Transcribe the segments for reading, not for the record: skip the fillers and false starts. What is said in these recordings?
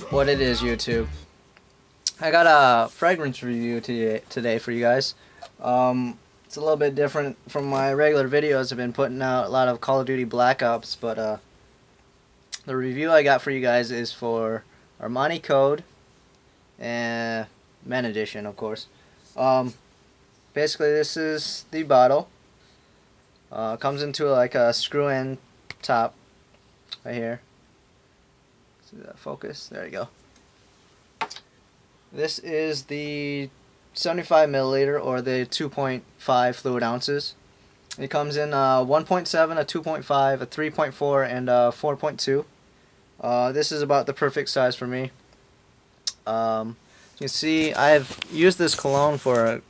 What it is, YouTube. I got a fragrance review today for you guys. It's a little bit different from my regular videos. I've been putting out a lot of Call of Duty Black Ops, but the review I got for you guys is for Armani Code and Men Edition, of course. Basically, this is the bottle. Comes into like a screw-in top right here. See that focus? There you go. This is the 75 milliliter or the 2.5 fluid ounces. It comes in 1.7, a 2.5, a 3.4, and a 4.2. This is about the perfect size for me. You can see I've used this cologne for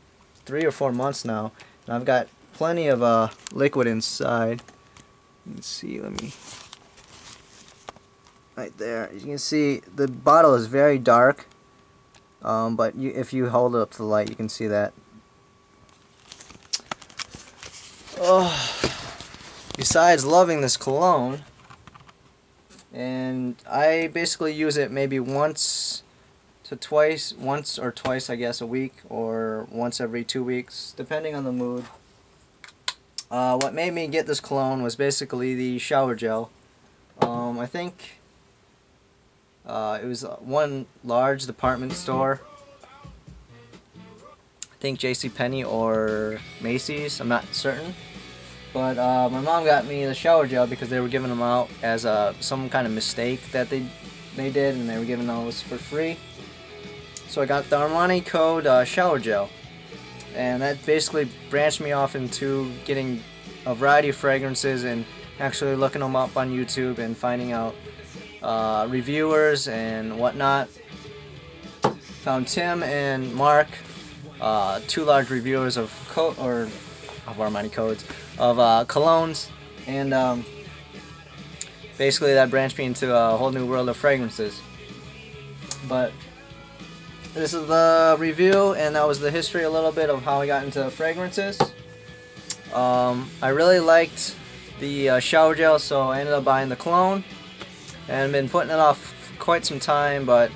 3 or 4 months now, and I've got plenty of liquid inside. You can see, right there. You can see the bottle is very dark, but if you hold it up to the light, you can see that. Besides loving this cologne, and I basically use it maybe once or twice, I guess, a week, or once every 2 weeks, depending on the mood. What made me get this cologne was basically the shower gel. I think it was one large department store. I think JCPenney or Macy's, I'm not certain. But my mom got me the shower gel because they were giving them out as some kind of mistake that they did, and they were giving those for free. So I got the Armani Code shower gel, and that basically branched me off into getting a variety of fragrances and actually looking them up on YouTube and finding out reviewers and whatnot. Found Tim and Mark, 2 large reviewers of Armani Codes, of colognes, and basically that branched me into a whole new world of fragrances. But this is the review, and that was the history a little bit of how I got into fragrances. I really liked the shower gel, so I ended up buying the cologne, and been putting it off quite some time, but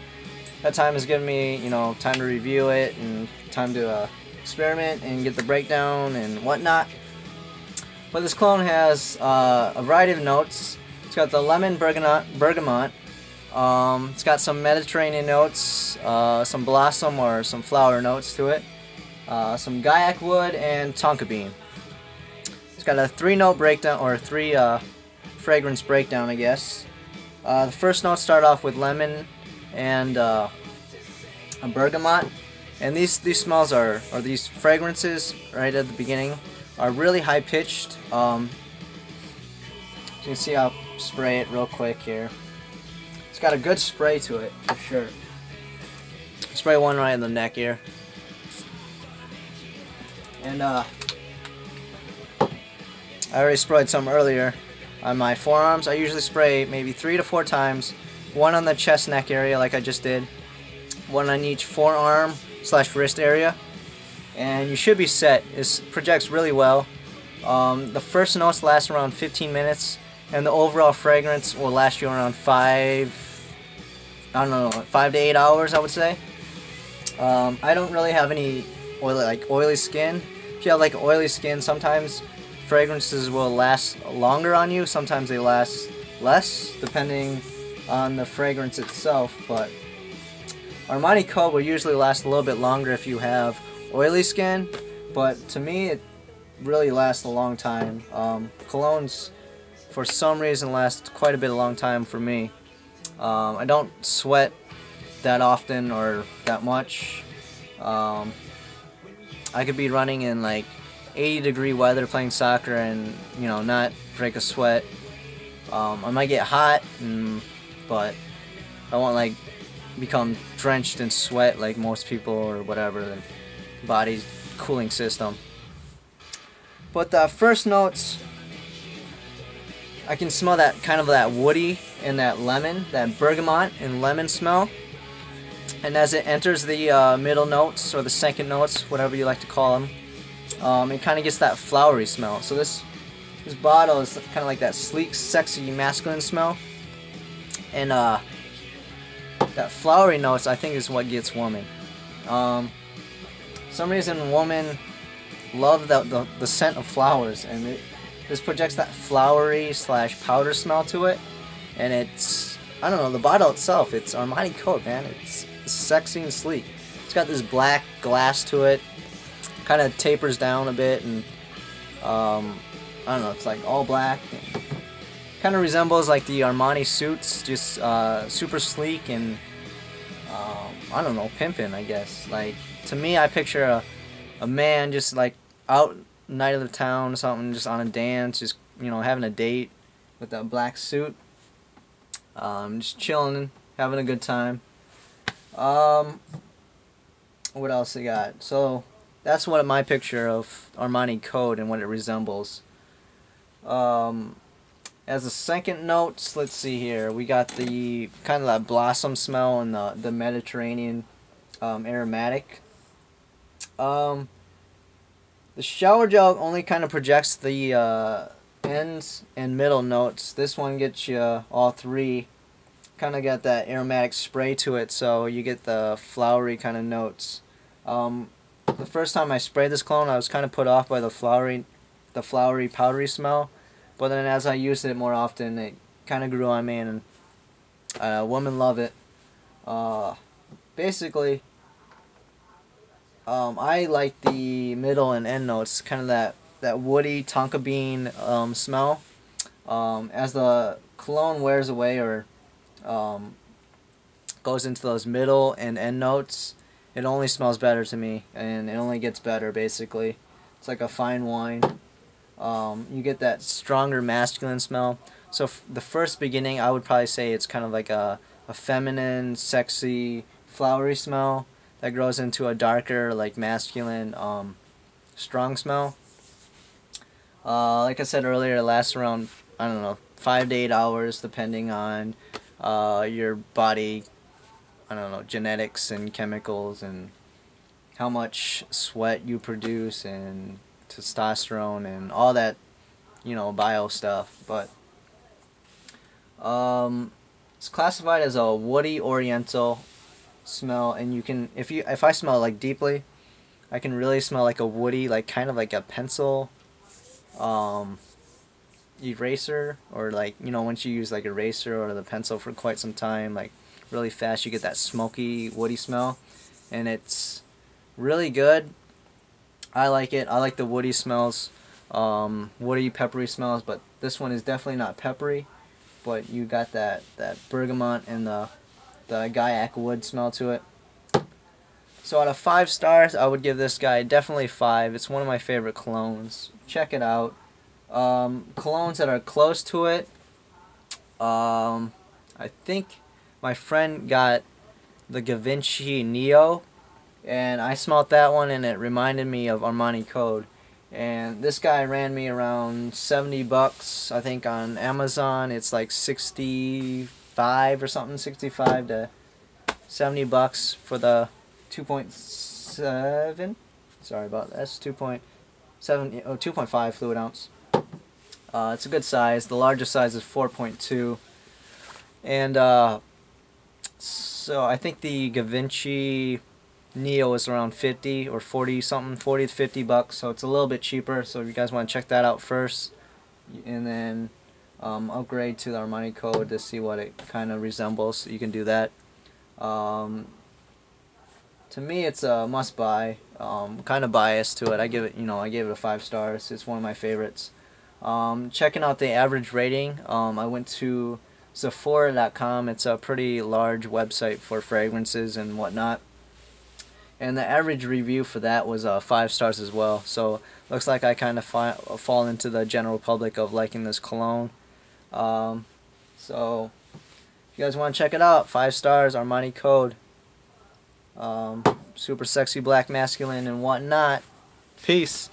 that time has given me, time to review it and time to experiment and get the breakdown and whatnot. But this cologne has a variety of notes. It's got the lemon bergamot. It's got some Mediterranean notes, some blossom or some flower notes to it, some Gaiac wood, and tonka bean. It's got a 3-note breakdown, or 3 fragrance breakdown, I guess. The first notes start off with lemon and a bergamot, and these smells or these fragrances right at the beginning are really high pitched. You can see I'll spray it real quick here. It's got a good spray to it for sure. Spray one right in the neck here, and I already sprayed some earlier on my forearms. I usually spray maybe 3 to 4 times. One on the chest neck area like I just did. One on each forearm / wrist area. And you should be set. This projects really well. The first notes last around 15 minutes. And the overall fragrance will last you around 5 to 8 hours, I would say. I don't really have any oily skin. If you have like oily skin, sometimes fragrances will last longer on you. Sometimes they last less, depending on the fragrance itself. But Armani Code will usually last a little bit longer if you have oily skin. But to me, it really lasts a long time. Colognes, for some reason, last quite a bit of long time for me. I don't sweat that often or that much. I could be running in like 80-degree weather playing soccer and not break a sweat. I might get hot, but I won't like become drenched in sweat like most people or whatever, the body's cooling system. But the first notes, I can smell that kind of that woody and that lemon, that bergamot and lemon smell. And as it enters the middle notes, or the second notes, whatever you like to call them, it kind of gets that flowery smell. So this bottle is kind of like that sleek, sexy, masculine smell. And that flowery notes I think is what gets women. Some reason women love the scent of flowers, and this projects that flowery slash powder smell to it, and it's, I don't know, the bottle itself, it's Armani Code, man. It's sexy and sleek. It's got this black glass to it, kind of tapers down a bit, and I don't know, it's like all black. Kind of resembles like the Armani suits, just super sleek and I don't know, pimpin', I guess. Like, to me, I picture a man just like out night of the town or something, just on a dance, just, you know, having a date with that black suit, just chilling, having a good time. What else I got? So that's what my picture of Armani Code and what it resembles. As a second note, let's see here. We got the kind of that blossom smell and the Mediterranean aromatic. The shower gel only kind of projects the ends and middle notes. This one gets you all three. Kind of got that aromatic spray to it, so you get the flowery kind of notes. The first time I sprayed this cologne, I was kind of put off by the flowery, powdery smell. But then as I used it more often, it kind of grew on me, and women love it. Basically, I like the middle and end notes, kind of that woody tonka bean smell. As the cologne wears away or goes into those middle and end notes, it only smells better to me, and it only gets better, basically. It's like a fine wine. You get that stronger masculine smell. So the first beginning, I would probably say it's kind of like a feminine, sexy, flowery smell that grows into a darker, like masculine, strong smell. Like I said earlier, it lasts around, I don't know, 5 to 8 hours, depending on your body, I don't know, genetics and chemicals and how much sweat you produce and testosterone and all that, you know, bio stuff. But it's classified as a woody oriental smell, and you can, if I smell like deeply, I can really smell like a woody, like kind of like a pencil eraser, or like, you know, once you use like eraser or the pencil for quite some time, like really fast, you get that smoky woody smell, and it's really good. I like it. I like the woody smells, woody peppery smells, but this one is definitely not peppery, but you got that bergamot and the guaiac wood smell to it. So out of 5 stars, I would give this guy definitely 5. It's one of my favorite colognes. Check it out. Colognes that are close to it, I think my friend got the Givenchy Neo, and I smelled that one and it reminded me of Armani Code. And this guy ran me around 70 bucks, I think on Amazon. It's like 65 or something, 65 to 70 bucks for the 2.7. Sorry about that. That's 2.5 fluid ounce. It's a good size. The largest size is 4.2. And so I think the Givenchy Neo is around 50 or 40 something, 40 to 50 bucks, so it's a little bit cheaper. So if you guys want to check that out first, and then upgrade to the Armani Code to see what it kind of resembles, you can do that. To me, it's a must buy. Kind of biased to it. I gave it a 5 stars. It's one of my favorites. Checking out the average rating, I went to Sephora.com. It's a pretty large website for fragrances and whatnot. And the average review for that was 5 stars as well. So looks like I kind of fall into the general public of liking this cologne. So if you guys want to check it out, 5 stars, Armani Code. Super sexy, black, masculine, and whatnot. Peace.